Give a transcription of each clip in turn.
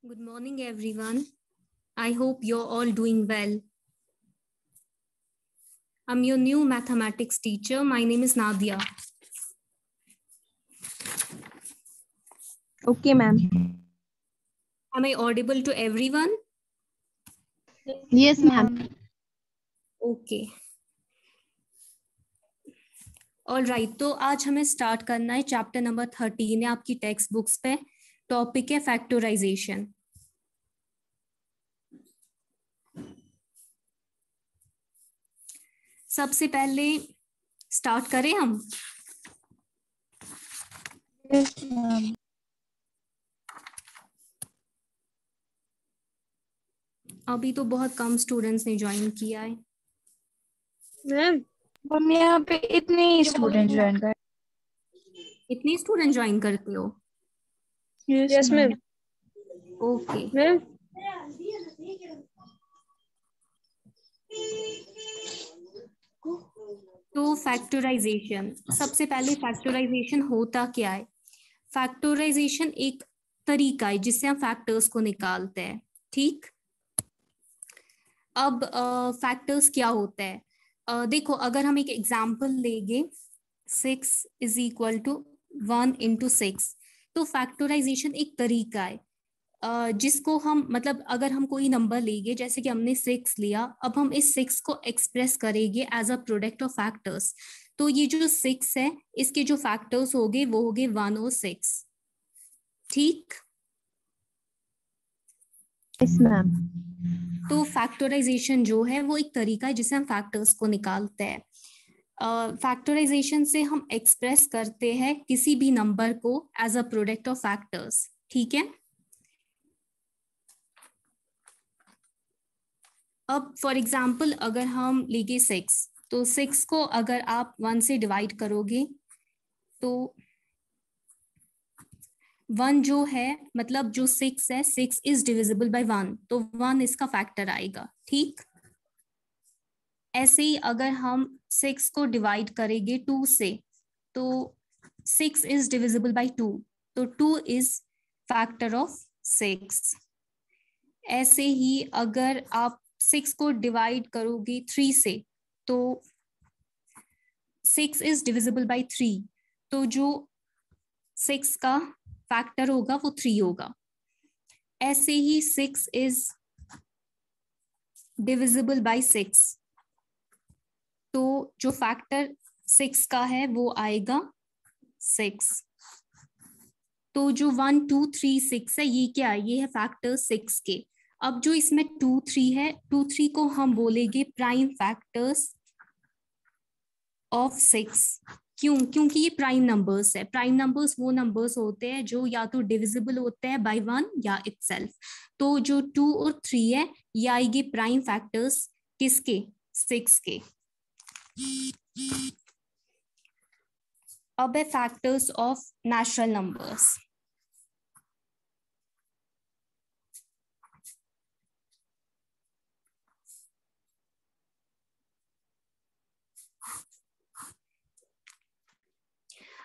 Good morning, everyone. I hope you're all doing well. I'm your new mathematics teacher. My name is Nadia. Okay, ma'am. Am I audible to everyone? Yes, ma'am. Okay. All right, तो आज हमें start करना है chapter number 13 है आपकी text books पे। Topic है factorisation. सबसे पहले स्टार्ट करें हम। Yes, ma'am. अभी तो बहुत कम स्टूडेंट्स ने ज्वाइन किया है। मैम यहाँ पे इतने स्टूडेंट ज्वाइन कर। इतनी स्टूडेंट ज्वाइन करते हो? Yes ma'am. ओके। तो फैक्टराइजेशन, सबसे पहले फैक्टराइजेशन होता क्या है? फैक्टराइजेशन एक तरीका है जिससे हम फैक्टर्स को निकालते हैं। ठीक, अब फैक्टर्स क्या होता है? देखो, अगर हम एक एग्जांपल लेंगे 6 इज इक्वल टू 1 इंटू 6, तो फैक्टराइजेशन एक तरीका है जिसको हम, मतलब अगर हम कोई नंबर लेंगे, जैसे कि हमने 6 लिया, अब हम इस 6 को एक्सप्रेस करेंगे as a product of factors. तो ये जो 6 है, इसके जो फैक्टर्स होंगे वो होंगे 1 और 6। ठीक, यस मैम। तो फैक्टराइजेशन जो है वो एक तरीका है जिससे हम फैक्टर्स को निकालते हैं। फैक्टराइजेशन से हम एक्सप्रेस करते हैं किसी भी नंबर को as a product of factors. ठीक है, अब फॉर एग्जाम्पल अगर हम लेंगे 6, तो 6 को अगर आप 1 से डिवाइड करोगे तो 1 जो है, मतलब जो 6 है, 6 इज डिविजिबल बाय 1, तो 1 इसका फैक्टर आएगा। ठीक, ऐसे ही अगर हम 6 को डिवाइड करेंगे 2 से, तो 6 इज डिविजिबल बाय 2, तो 2 इज फैक्टर ऑफ 6। ऐसे ही अगर आप 6 को डिवाइड करोगे 3 से, तो 6 इज डिविजिबल बाय 3, तो जो 6 का फैक्टर होगा वो 3 होगा। ऐसे ही 6 इज डिविजिबल बाय 6, तो जो फैक्टर 6 का है वो आएगा 6। तो जो 1 2 3 6 है, ये क्या है? ये है फैक्टर 6 के। अब जो इसमें 2 3 है, 2 3 को हम बोलेंगे प्राइम फैक्टर्स ऑफ 6। क्यों? क्योंकि ये प्राइम नंबर्स है। प्राइम नंबर्स वो नंबर्स होते हैं जो या तो डिविजिबल होते हैं बाय 1 या इटसेल्फ। तो जो 2 और 3 है, ये आएगी प्राइम फैक्टर्स किसके? 6 के। अब है फैक्टर्स ऑफ नेचुरल नंबर्स।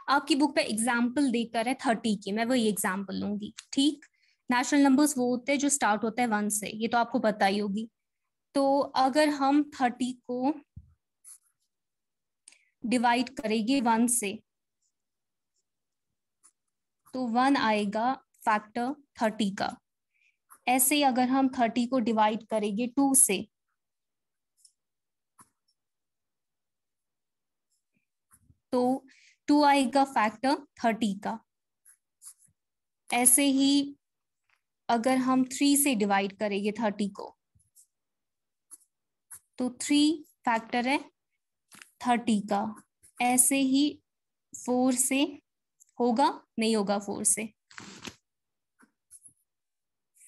आपकी बुक पे एग्जाम्पल देकर है 30 की, मैं वही एग्जाम्पल लूंगी। ठीक, नेचुरल नंबर्स वो होते हैं जो स्टार्ट होते हैं 1 से, ये तो आपको पता ही होगी। तो अगर हम 30 को डिवाइड करेंगे 1 से, तो 1 आएगा फैक्टर 30 का। ऐसे ही अगर हम 30 को डिवाइड करेंगे 2 से, तो 2 आएगा फैक्टर 30 का। ऐसे ही अगर हम 3 से डिवाइड करेंगे 30 को, तो 3 फैक्टर है 30 का। ऐसे ही 4 से होगा, नहीं होगा 4 से।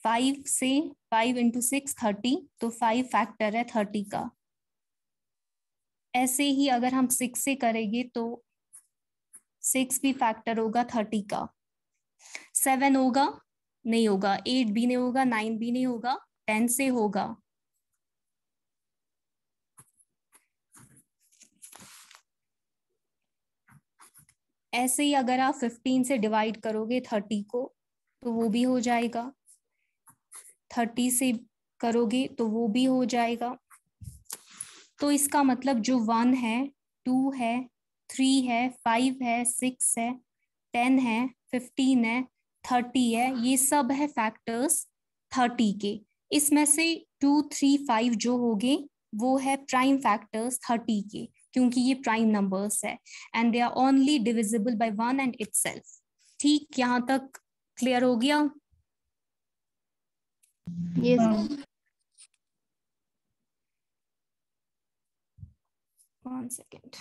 5 से, 5 इंटू 6 30, तो 5 फैक्टर है 30 का। ऐसे ही अगर हम 6 से करेंगे तो 6 भी फैक्टर होगा 30 का। 7 होगा, नहीं होगा। 8 भी नहीं होगा, 9 भी नहीं होगा। 10 से होगा। ऐसे ही अगर आप 15 से डिवाइड करोगे 30 को, तो वो भी हो जाएगा। 30 से करोगे तो वो भी हो जाएगा। तो इसका मतलब जो 1 है, 2 है, 3 है, 5 है, 6 है, 10 है, 15 है, 30 है, ये सब है फैक्टर्स 30 के। इसमें से 2, 3, 5 जो होंगे वो है प्राइम फैक्टर्स 30 के, क्योंकि ये प्राइम नंबर्स है and they are only divisible by 1 and itself. ठीक, यहाँ तक क्लियर हो गया? Yes. 1 सेकेंड।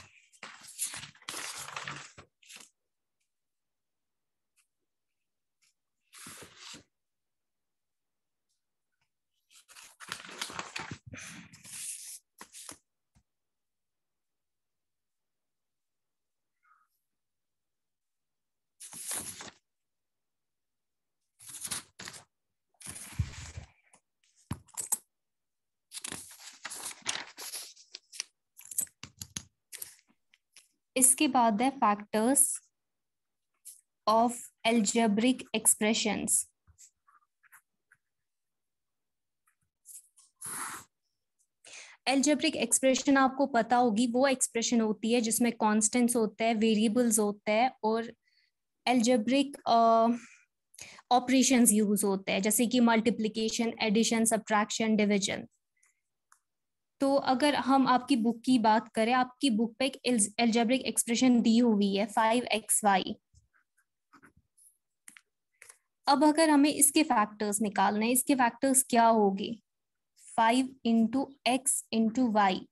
इसके बाद है factors of algebraic expressions. Algebraic expression आपको पता होगी, वो एक्सप्रेशन होती है जिसमें कांस्टेंट्स होते हैं, वेरिएबल्स होते हैं और एल्जेब्रिक ऑपरेशंस यूज होते हैं, जैसे कि मल्टीप्लिकेशन, एडिशन, सब्ट्रैक्शन, डिवीजन। तो अगर हम आपकी बुक की बात करें, आपकी बुक पे एक एल्जेब्रिक एक्सप्रेशन दी हुई है 5xy। अब अगर हमें इसके फैक्टर्स निकालने हैं, इसके फैक्टर्स क्या होंगे? 5 इंटू एक्स इंटू वाई।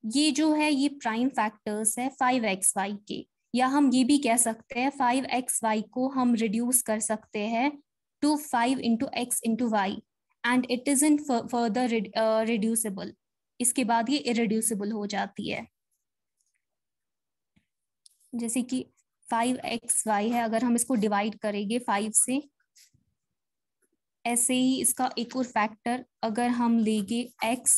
ये जो है ये प्राइम फैक्टर्स है 5xy के। या हम ये भी कह सकते हैं 5xy को हम रिड्यूस कर सकते हैं to 5 into x into y and it is in further reducible. इसके बाद ये इरिड्यूसिबल हो जाती है। जैसे कि 5xy है, अगर हम इसको डिवाइड करेंगे 5 से, ऐसे ही इसका एक और फैक्टर अगर हम लेंगे x,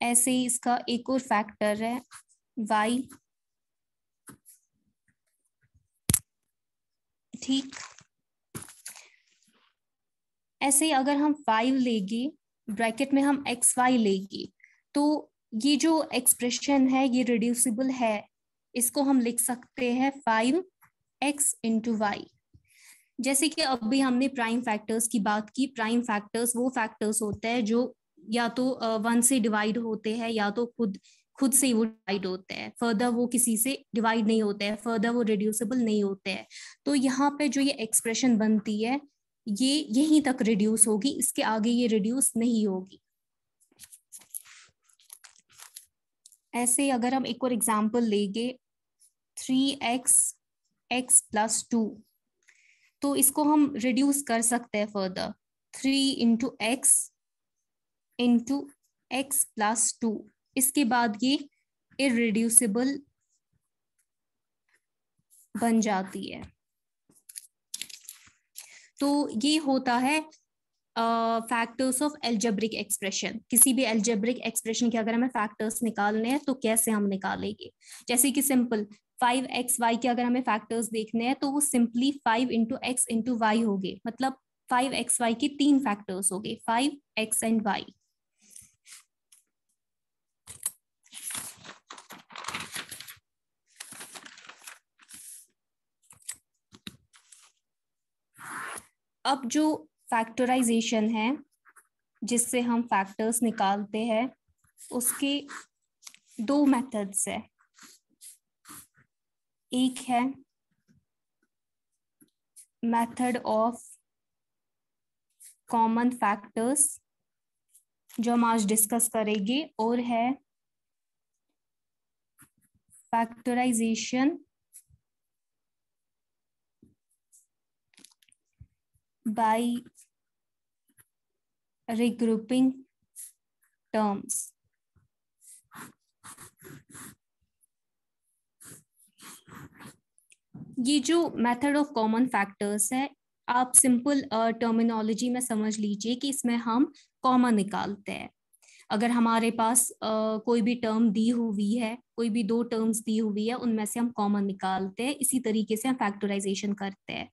ऐसे ही इसका एक और फैक्टर है y। ठीक, ऐसे ही अगर हम 5 लेंगे, ब्रैकेट में हम xy लेंगे, तो ये जो एक्सप्रेशन है ये रिड्यूसिबल है। इसको हम लिख सकते हैं 5x इंटू वाई। जैसे कि अभी हमने प्राइम फैक्टर्स की बात की। प्राइम फैक्टर्स वो फैक्टर्स होते हैं जो या तो 1 से डिवाइड होते हैं या तो खुद खुद से वो डिवाइड होते हैं, फर्दर वो किसी से डिवाइड नहीं होते हैं, फर्दर वो रिड्यूसिबल नहीं होते हैं। तो यहाँ पे जो ये एक्सप्रेशन बनती है ये यहीं तक रिड्यूस होगी, इसके आगे ये रिड्यूस नहीं होगी। ऐसे अगर हम एक और एग्जाम्पल लेंगे 3x x प्लस 2, तो इसको हम रिड्यूस कर सकते हैं further 3 into x into x plus 2। इसके बाद ये इरिड्यूसिबल बन जाती है। तो ये होता है फैक्टर्स ऑफ एल्जेब्रिक एक्सप्रेशन। किसी भी एल्जेब्रिक एक्सप्रेशन के अगर हमें फैक्टर्स निकालने हैं तो कैसे हम निकालेंगे? जैसे कि सिंपल 5xy के अगर हमें फैक्टर्स देखने हैं तो वो simply 5 into x into y हो गए, मतलब 5xy के 3 फैक्टर्स हो गए, 5x एंड y। अब जो फैक्टराइजेशन है जिससे हम फैक्टर्स निकालते हैं, उसके 2 मेथड्स है। एक है मेथड ऑफ कॉमन फैक्टर्स जो हम आज डिस्कस करेंगे और है फैक्टराइजेशन बाय regrouping terms। ये जो मेथड ऑफ कॉमन फैक्टर्स है, आप सिंपल टर्मिनोलॉजी में समझ लीजिए कि इसमें हम कॉमन निकालते हैं। अगर हमारे पास कोई भी टर्म दी हुई है, कोई भी दो टर्म्स दी हुई है, उनमें से हम कॉमन निकालते हैं। इसी तरीके से हम फैक्टराइजेशन करते हैं।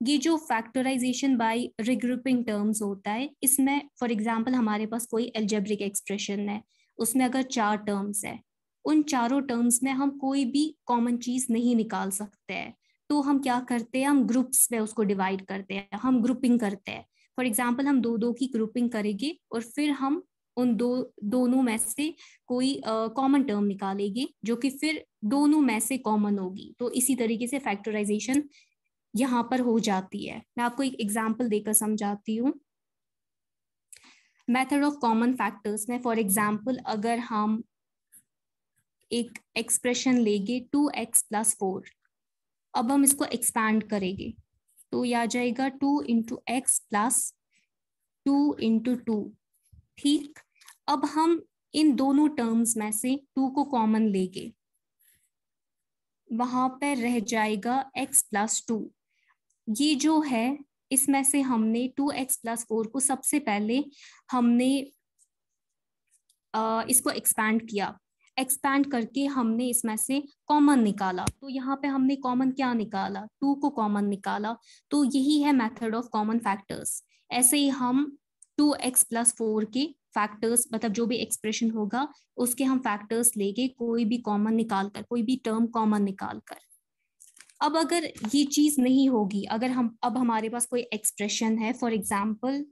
ये जो फैक्टराइजेशन बाय रिग्रुपिंग टर्म्स होता है, इसमें फॉर एग्जांपल हमारे पास कोई अलजेब्रिक एक्सप्रेशन है, उसमें अगर 4 टर्म्स है, उन चारों टर्म्स में हम कोई भी कॉमन चीज नहीं निकाल सकते हैं। तो हम क्या करते हैं, हम ग्रुप्स में उसको डिवाइड करते हैं, हम ग्रुपिंग करते हैं। फॉर एग्जाम्पल हम दो दो की ग्रुपिंग करेंगे और फिर हम उन दोनों में से कोई कॉमन टर्म निकालेंगे जो कि फिर दोनों में से कॉमन होगी। तो इसी तरीके से फैक्टराइजेशन यहाँ पर हो जाती है। मैं आपको एक एग्जाम्पल देकर समझाती हूँ। मेथड ऑफ कॉमन फैक्टर्स में फॉर एग्जाम्पल अगर हम एक एक्सप्रेशन लेंगे 2x+4, अब हम इसको एक्सपैंड करेंगे तो ये आ जाएगा 2x+2 ठीक। अब हम इन दोनों टर्म्स में से 2 को कॉमन लेंगे, वहां पर रह जाएगा x+2। ये जो है इसमें से हमने 2x+4 को सबसे पहले हमने इसको एक्सपैंड किया। एक्सपैंड करके हमने इसमें से कॉमन निकाला। तो यहाँ पे हमने कॉमन क्या निकाला, 2 को कॉमन निकाला। तो यही है मेथड ऑफ कॉमन फैक्टर्स। ऐसे ही हम 2x+4 के फैक्टर्स, मतलब जो भी एक्सप्रेशन होगा उसके हम फैक्टर्स लेके कोई भी कॉमन निकालकर, कोई भी टर्म कॉमन निकालकर। अब अगर ये चीज नहीं होगी, अगर हम अब हमारे पास कोई एक्सप्रेशन है, फॉर एग्जाम्पल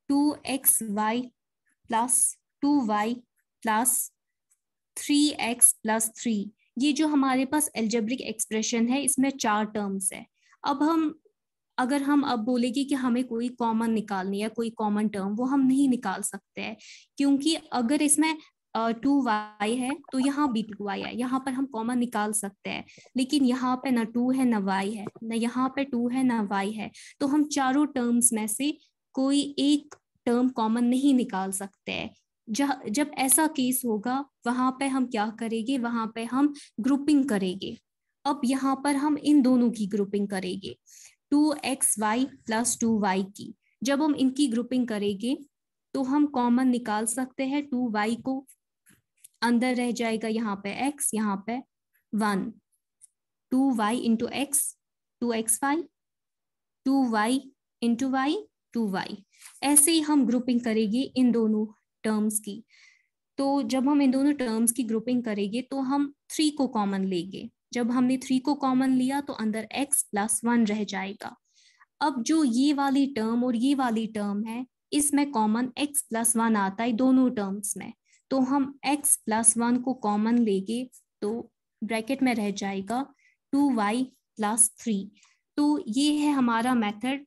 2xy+2y+3x+3, ये जो हमारे पास एल्जेब्रिक एक्सप्रेशन है, इसमें 4 टर्म्स है। अब अगर हम अब बोलेंगे कि हमें कोई कॉमन निकालनी है, कोई कॉमन टर्म, वो हम नहीं निकाल सकते हैं। क्योंकि अगर इसमें 2y है तो यहाँ भी 2y है, यहाँ पर हम कॉमन निकाल सकते हैं। लेकिन यहाँ पे ना 2 है ना y है, ना यहाँ पे 2 है ना y है। तो हम चारों टर्म्स में से कोई एक टर्म कॉमन नहीं निकाल सकते हैं। जब ऐसा केस होगा वहां पे हम क्या करेंगे, वहां पे हम ग्रुपिंग करेंगे। अब यहाँ पर हम इन दोनों की ग्रुपिंग करेंगे, 2xy+2y की। जब हम इनकी ग्रुपिंग करेंगे तो हम कॉमन निकाल सकते हैं 2y को, अंदर रह जाएगा यहाँ पे x, यहाँ पे 1, 2y into x 2xy, 2y into y 2y। ऐसे ही हम ग्रुपिंग करेंगे इन दोनों टर्म्स की। तो जब हम इन दोनों टर्म्स की ग्रुपिंग करेंगे तो हम 3 को कॉमन लेंगे। जब हमने 3 को कॉमन लिया तो अंदर x+1 रह जाएगा। अब जो ये वाली टर्म और ये वाली टर्म है, इसमें कॉमन x+1 आता है दोनों टर्म्स में। तो हम x+1 को कॉमन लेंगे तो ब्रैकेट में रह जाएगा 2y+3। तो ये है हमारा मेथड।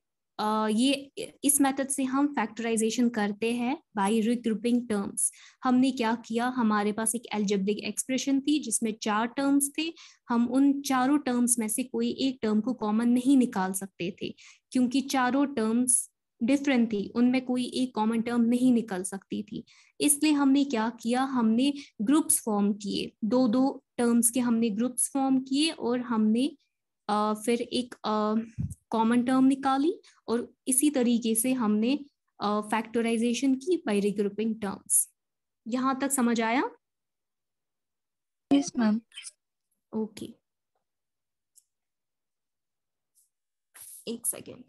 ये इस मेथड से हम फैक्टराइजेशन करते हैं बाय रिग्रुपिंग टर्म्स। हमने क्या किया, हमारे पास एक अलजेब्रिक एक्सप्रेशन थी जिसमें 4 टर्म्स थे। हम उन चारों टर्म्स में से कोई एक टर्म को कॉमन नहीं निकाल सकते थे, क्योंकि चारों टर्म्स डिफरेंट थी, उनमें कोई एक कॉमन टर्म नहीं निकल सकती थी। इसलिए हमने क्या किया, हमने ग्रुप्स फॉर्म किए, दो दो टर्म्स के हमने ग्रुप्स फॉर्म किए और हमने फिर एक कॉमन टर्म निकाली। और इसी तरीके से हमने फैक्टराइजेशन की बाय रिग्रुपिंग टर्म्स। यहां तक समझ आया? Yes ma'am. ओके, एक सेकेंड।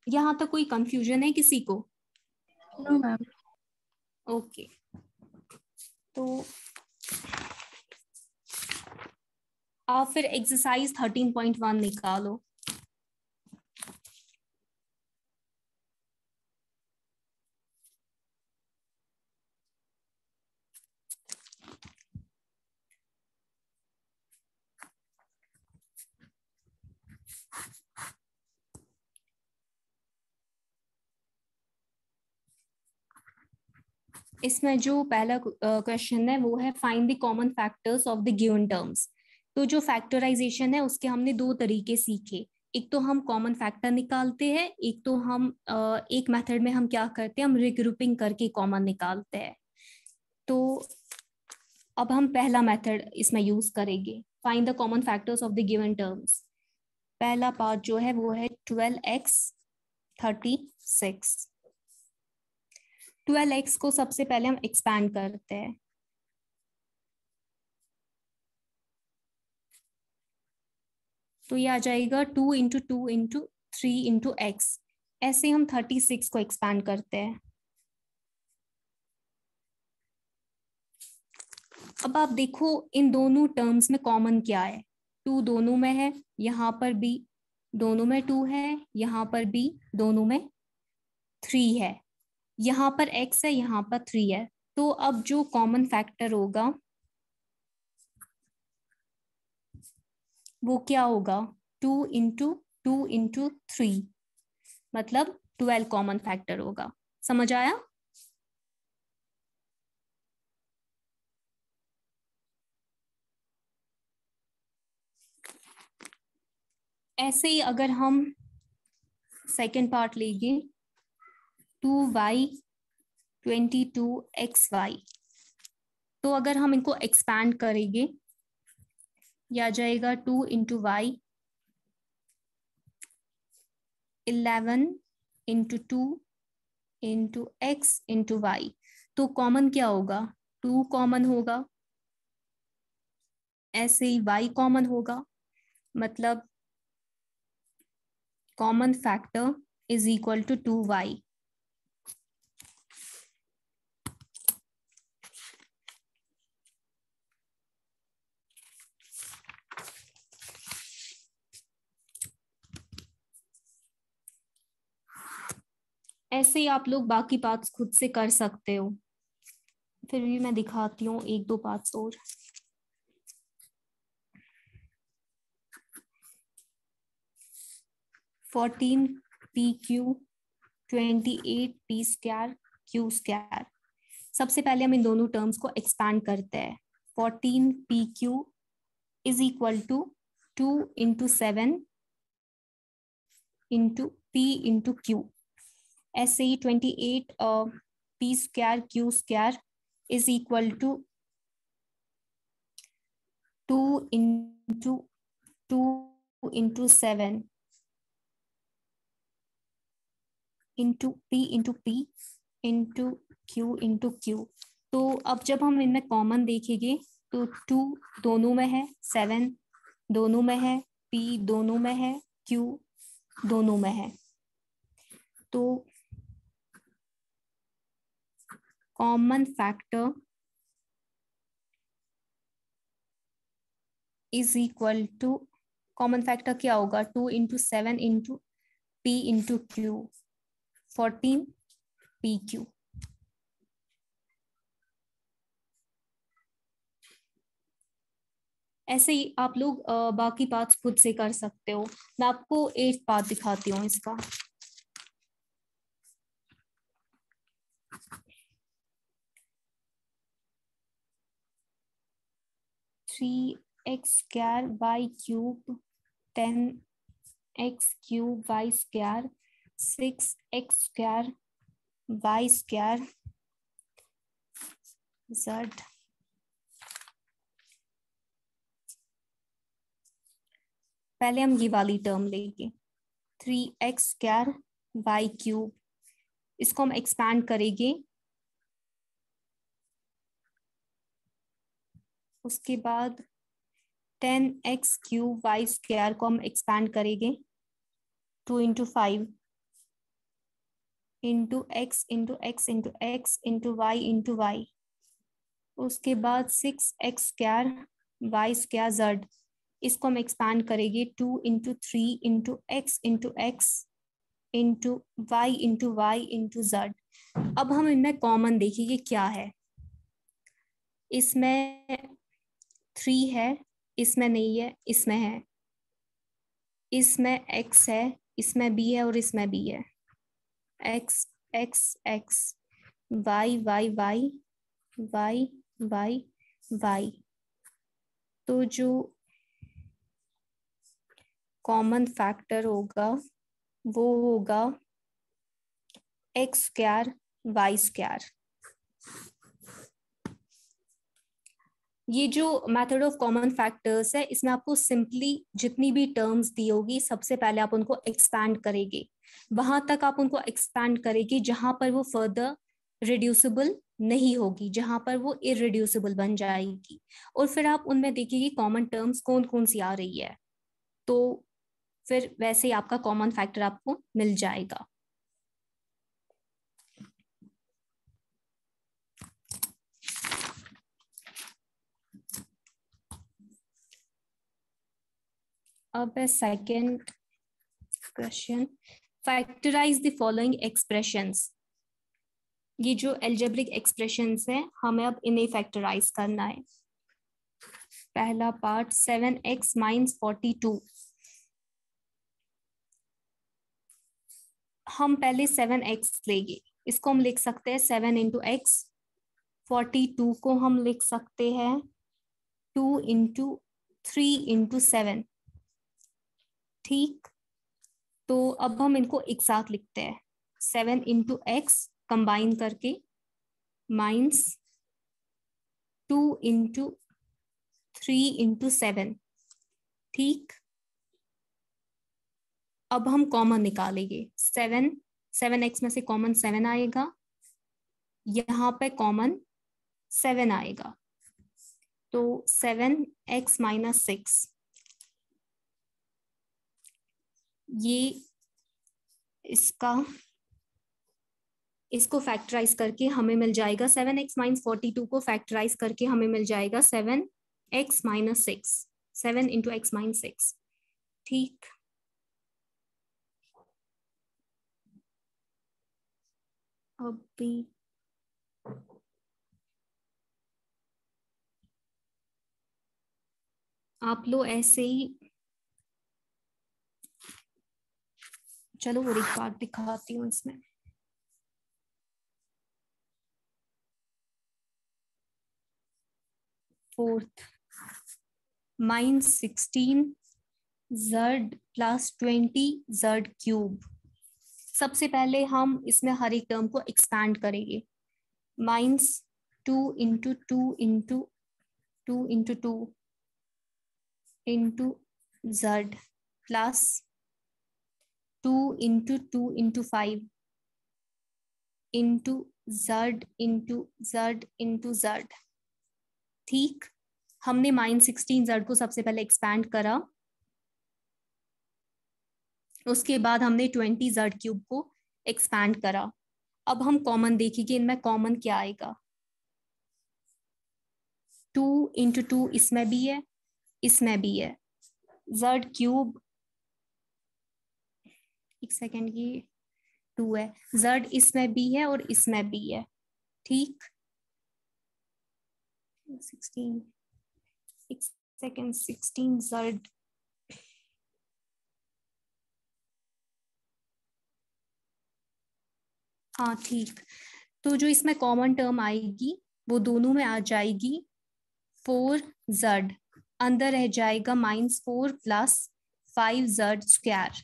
यहां तक कोई कंफ्यूजन है किसी को? No ma'am. ओके, तो आप फिर एक्सरसाइज 13.1 निकालो। इसमें जो पहला क्वेश्चन है वो है find the common factors of the given terms. तो जो फैक्टराइजेशन है उसके हमने दो तरीके सीखे। एक तो हम कॉमन फैक्टर निकालते हैं, एक तो हम एक मेथड में हम क्या करते हैं, हम रिग्रुपिंग करके कॉमन निकालते हैं। तो अब हम पहला मेथड इसमें यूज करेंगे, find the common factors of the given terms. पहला पार्ट जो है वो है 12x 36। 12x को सबसे पहले हम एक्सपैंड करते हैं। तो ये आ जाएगा 2 × 2 × 3 × x। ऐसे हम 36 को एक्सपैंड करते हैं। अब आप देखो इन दोनों टर्म्स में कॉमन क्या है। 2 दोनों में है, यहाँ पर भी दोनों में 2 है, यहाँ पर भी दोनों में 3 है, यहाँ पर x है, यहाँ पर 3 है। तो अब जो कॉमन फैक्टर होगा वो क्या होगा, 2 × 2 × 3, मतलब 12 कॉमन फैक्टर होगा। समझ आया? ऐसे ही अगर हम सेकेंड पार्ट लेंगे 2y 22xy, तो अगर हम इनको एक्सपैंड करेंगे या जाएगा 2 × y 11 × 2 × x × y। तो कॉमन क्या होगा, 2 कॉमन होगा, ऐसे ही y कॉमन होगा, मतलब common factor is equal to 2y। ऐसे ही आप लोग बाकी पार्ट्स खुद से कर सकते हो, फिर भी मैं दिखाती हूँ एक दो पार्ट्स और। 14 pq 28p² q²। सबसे पहले हम इन दोनों टर्म्स को एक्सपैंड करते हैं। 14pq is equal to 2 × 7 × p × q। ऐसे ही 28p² q² is equal to 2 × 2 × 7 × p × q × q। तो अब जब हम इनमें कॉमन देखेंगे तो 2 दोनों में है, 7 दोनों में है, p दोनों में है, q दोनों में है। तो common factor is equal to, common factor क्या होगा, 2 × 7 × p × q, 14pq। ऐसे ही आप लोग बाकी पार्ट्स खुद से कर सकते हो। मैं आपको एक पार्ट दिखाती हूँ इसका। 3x² y³ 10x³ y², 6x² y² z। पहले हम ये वाली टर्म लेंगे 3x² y³, इसको हम एक्सपैंड करेंगे। उसके बाद 10x³ y² को हम एक्सपैंड करेंगे 2 × 5 × x × x × x × y × y। उसके बाद 6x² y² z, इसको हम एक्सपैंड करेंगे 2 × 3 × x × x × y × y × z। अब हम इनमें कॉमन देखेंगे क्या है। इसमें 3 है, इसमें नहीं है, इसमें है, इसमें x है, इसमें b है और इसमें b है। x x x y y y y y y. तो जो कॉमन फैक्टर होगा वो होगा एक्स स्क्वायर वाई स्क्वायर। ये जो मेथड ऑफ कॉमन फैक्टर्स है इसमें आपको सिंपली जितनी भी टर्म्स दी होगी सबसे पहले आप उनको एक्सपैंड करेंगे, वहां तक आप उनको एक्सपैंड करेंगे जहां पर वो फर्दर रिड्यूसिबल नहीं होगी, जहां पर वो इरिड्यूसिबल बन जाएगी। और फिर आप उनमें देखिए कॉमन टर्म्स कौन कौन सी आ रही है, तो फिर वैसे ही आपका कॉमन फैक्टर आपको मिल जाएगा। अब है second question, factorise the following expressions. ये जो एल्जेब्रिक एक्सप्रेशंस हैं हमें अब इन्हें फैक्टराइज करना है। पहला पार्ट 7x माइनस 42। हम पहले 7x लेंगे, इसको हम लिख सकते हैं 7 इंटू एक्स। 42 को हम लिख सकते हैं 2 इंटू 3 इंटू 7। ठीक, तो अब हम इनको एक साथ लिखते हैं 7 इंटू एक्स कंबाइन करके माइनस 2 इंटू 3 इंटू 7। ठीक, अब हम कॉमन निकालेंगे 7x में से कॉमन 7 आएगा, यहाँ पे कॉमन 7 आएगा, तो 7x माइनस 6। ये इसको फैक्टराइज करके हमें मिल जाएगा 7x माइनस 42 को फैक्टराइज करके हमें मिल जाएगा 7x minus 6, 7 into x minus 6। ठीक, अब भी आप लोग ऐसे ही, चलो और एक बार दिखाती हूँ इसमें। Fourth, -16 z plus 20 z cube. सबसे पहले हम इसमें हर एक टर्म को एक्सपैंड करेंगे। -2 into 2 into 2 into 2 into z plus 2 into 2 into 5 into z into z into z। ठीक, हमने -16 z को सबसे पहले एक्सपैंड करा, उसके बाद हमने 20 z क्यूब को एक्सपैंड करा। अब हम कॉमन देखेंगे, इनमें कॉमन क्या आएगा। 2 इंटू 2 इसमें भी है, इसमें भी है। z क्यूब, एक सेकेंड, ये 2 है, z इसमें भी है और इसमें भी है। ठीक, 16, एक सेकेंड, 16 z, हाँ ठीक, तो जो इसमें कॉमन टर्म आएगी वो दोनों में आ जाएगी 4z, अंदर रह जाएगा -4 प्लस 5z स्क्वायर।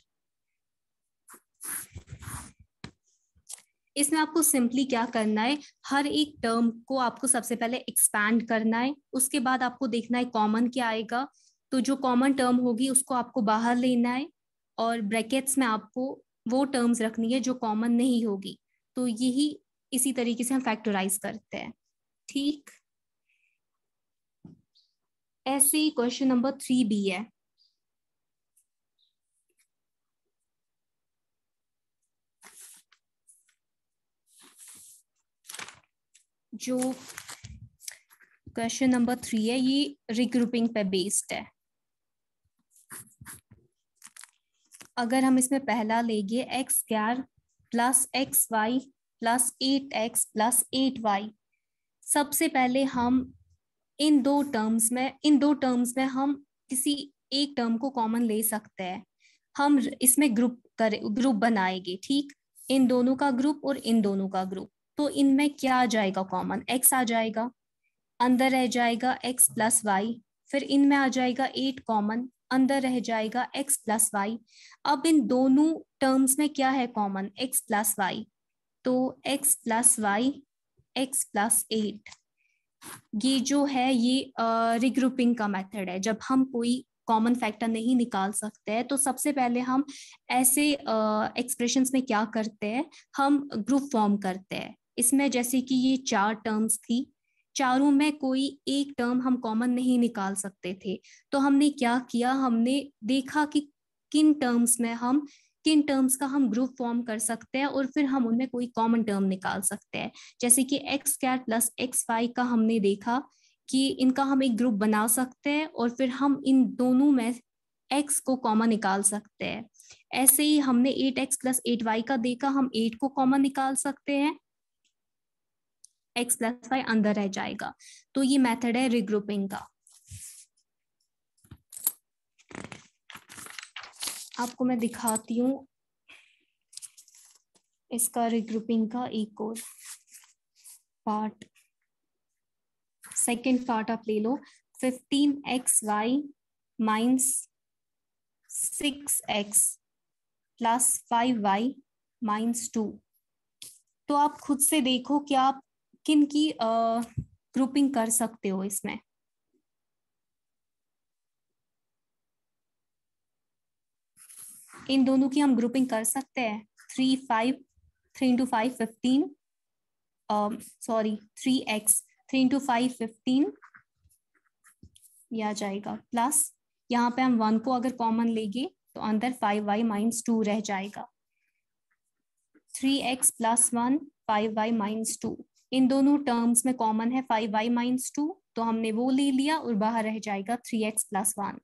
इसमें आपको सिंपली क्या करना है, हर एक टर्म को आपको सबसे पहले एक्सपैंड करना है, उसके बाद आपको देखना है कॉमन क्या आएगा। तो जो कॉमन टर्म होगी उसको आपको बाहर लेना है और ब्रैकेट्स में आपको वो टर्म्स रखनी है जो कॉमन नहीं होगी। तो यही इसी तरीके से हम फैक्टराइज करते हैं। ठीक, ऐसे ही क्वेश्चन नंबर 3 भी है। जो क्वेश्चन नंबर 3 है ये रिग्रुपिंग पे बेस्ड है। अगर हम इसमें पहला लेंगे x square plus x y plus 8x plus 8y, सबसे पहले हम इन दो टर्म्स में हम किसी एक टर्म को कॉमन ले सकते हैं। हम इसमें ग्रुप बनाएंगे। ठीक, इन दोनों का ग्रुप और इन दोनों का ग्रुप। तो इनमें क्या आ जाएगा कॉमन, x आ जाएगा, अंदर रह जाएगा x प्लस वाई, फिर इनमें आ जाएगा 8 कॉमन, अंदर रह जाएगा x प्लस वाई। अब इन दोनों टर्म्स में क्या है कॉमन, x प्लस वाई, तो x plus y, x plus 8। ये जो है ये रिग्रुपिंग का मेथड है। जब हम कोई कॉमन फैक्टर नहीं निकाल सकते हैं तो सबसे पहले हम ऐसे एक्सप्रेशंस में क्या करते हैं, हम ग्रुप फॉर्म करते हैं। इसमें जैसे कि ये 4 टर्म्स थी, चारों में कोई एक टर्म हम कॉमन नहीं निकाल सकते थे, तो हमने क्या किया, हमने देखा कि किन टर्म्स में हम किन टर्म्स का हम ग्रुप फॉर्म कर सकते हैं और फिर हम उनमें कोई कॉमन टर्म निकाल सकते हैं। जैसे कि x cat plus x y का हमने देखा कि इनका हम एक ग्रुप बना सकते हैं और फिर हम इन दोनों में एक्स को कॉमन निकाल सकते हैं। ऐसे ही हमने 8x प्लस 8y का देखा, हम 8 को कॉमन निकाल सकते हैं, x प्लस वाई अंदर रह जाएगा। तो ये मेथड है रिग्रुपिंग का। आपको मैं दिखाती हूँ इसका रिग्रुपिंग का एक और पार्ट। सेकेंड पार्ट आप ले लो, 15xy minus 6x plus 5y minus 2। तो आप खुद से देखो कि आप किन की ग्रुपिंग कर सकते हो इसमें। इन दोनों की हम ग्रुपिंग कर सकते हैं। 3 इंटू 5 15, सॉरी 3x, 3 इंटू 5 15 ये आ जाएगा, प्लस यहाँ पे हम 1 को अगर कॉमन लेंगे तो अंदर 5y माइनस 2 रह जाएगा। 3x प्लस 1 5y माइनस 2, इन दोनों टर्म्स में कॉमन है 5y माइनस 2, तो हमने वो ले लिया और बाहर रह जाएगा 3x प्लस 1।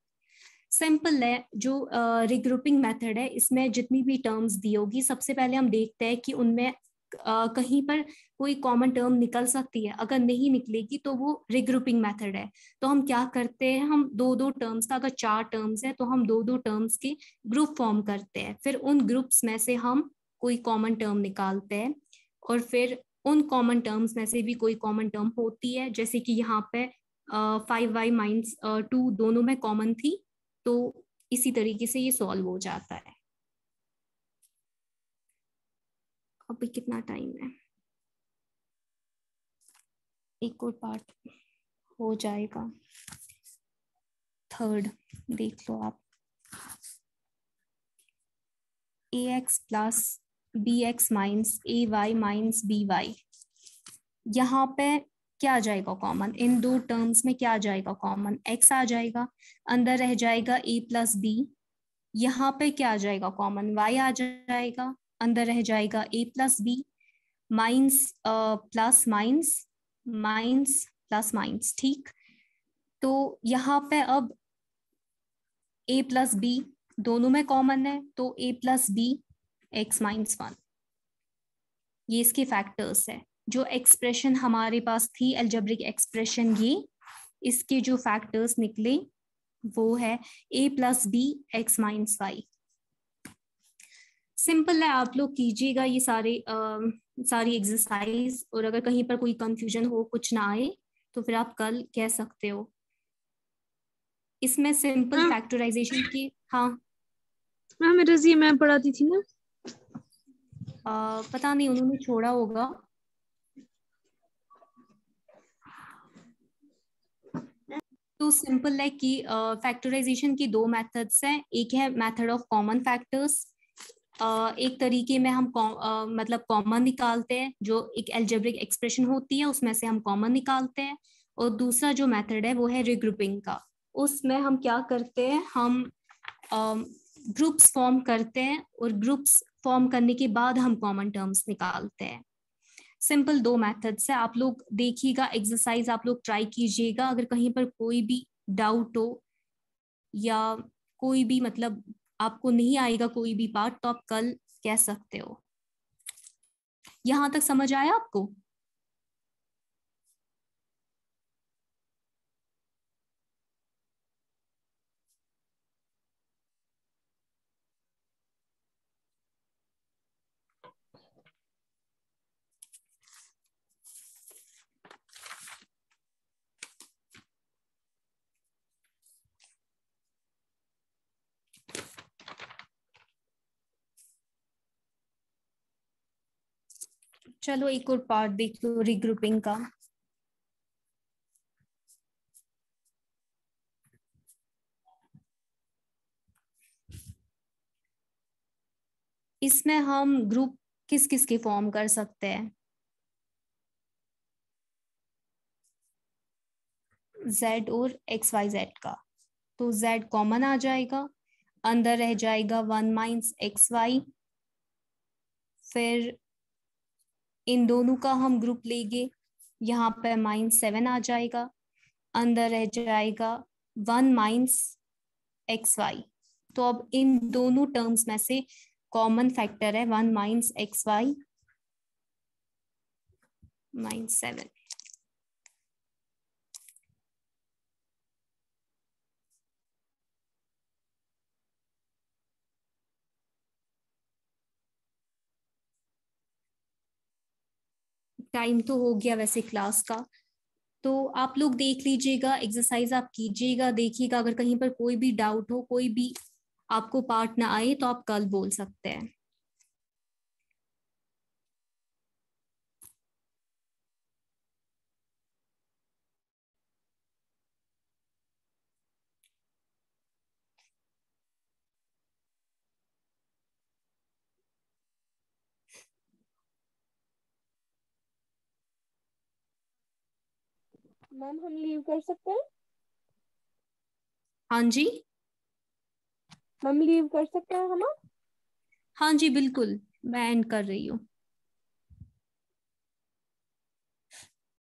सिंपल है। जो रिग्रुपिंग मेथड है इसमें जितनी भी टर्म्स दी होगी सबसे पहले हम देखते हैं कि उनमें कहीं पर कोई कॉमन टर्म निकल सकती है। अगर नहीं निकलेगी तो वो रिग्रुपिंग मेथड है। तो हम क्या करते हैं, हम दो दो टर्म्स का, अगर 4 टर्म्स है तो हम दो दो टर्म्स के ग्रुप फॉर्म करते हैं, फिर उन ग्रुप्स में से हम कोई कॉमन टर्म निकालते हैं और फिर उन कॉमन टर्म्स में से भी कोई कॉमन टर्म होती है। जैसे कि यहाँ पे 5y माइनस 2 दोनों में कॉमन थी, तो इसी तरीके से ये सॉल्व हो जाता है। अभी कितना टाइम है, एक और पार्ट हो जाएगा। थर्ड देख लो आप, ax plus bx minus ay minus by। यहाँ पे क्या आ जाएगा कॉमन, इन दो टर्म्स में क्या आ जाएगा कॉमन, x आ जाएगा, अंदर रह जाएगा a प्लस b। यहाँ पे क्या आ जाएगा कॉमन, y आ जाएगा, अंदर रह जाएगा a plus b, minus plus minus, minus plus minus. ठीक, तो यहाँ पे अब a प्लस बी दोनों में कॉमन है, तो a plus b x minus 1, ये इसके फैक्टर्स है। जो एक्सप्रेशन हमारे पास थी अलजेब्रिक एक्सप्रेशन, ये इसके जो फैक्टर्स निकले वो है a plus b x minus y. Simple है, आप लोग कीजिएगा ये सारी एक्सरसाइज, और अगर कहीं पर कोई कंफ्यूजन हो, कुछ ना आए, तो फिर आप कल कह सकते हो। इसमें सिंपल मैम फैक्टराइजेशन की, हाँ मैम रजी मैम पढ़ाती थी ना। पता नहीं उन्होंने छोड़ा होगा। तो सिंपल है कि फैक्टराइजेशन की दो मेथड्स हैं। एक है मेथड ऑफ कॉमन फैक्टर्स, एक तरीके में हम मतलब कॉमन निकालते हैं, जो एक अलजेब्रिक एक्सप्रेशन होती है उसमें से हम कॉमन निकालते हैं। और दूसरा जो मेथड है वो है रिग्रुपिंग का। उसमें हम क्या करते हैं, हम ग्रुप्स फॉर्म करते हैं और ग्रुप्स फॉर्म करने के बाद हम कॉमन टर्म्स निकालते हैं। सिंपल दो मेथड्स है, आप लोग देखिएगा, एक्सरसाइज आप लोग ट्राई कीजिएगा। अगर कहीं पर कोई भी डाउट हो या कोई भी मतलब आपको नहीं आएगा कोई भी पार्ट, तो आप कल कह सकते हो। यहां तक समझ आया आपको? चलो एक और पार्ट देख लो रिग्रुपिंग का। इसमें हम ग्रुप किस किस के फॉर्म कर सकते हैं? Z और XYZ का। तो Z कॉमन आ जाएगा, अंदर रह जाएगा 1 माइनस XY। फिर इन दोनों का हम ग्रुप लेंगे, यहाँ पे -7 आ जाएगा, अंदर रह जाएगा 1 माइनस XY। तो अब इन दोनों टर्म्स में से कॉमन फैक्टर है 1 माइनस XY -7। टाइम तो हो गया वैसे क्लास का, तो आप लोग देख लीजिएगा, एक्सरसाइज आप कीजिएगा, देखिएगा अगर कहीं पर कोई भी डाउट हो, कोई भी आपको पार्ट ना आए तो आप कल बोल सकते हैं। मैम हम लीव कर सकते हैं? हाँ जी। मैम लीव कर सकते हैं हम? हाँ जी बिल्कुल, मैं एंड कर रही हूँ।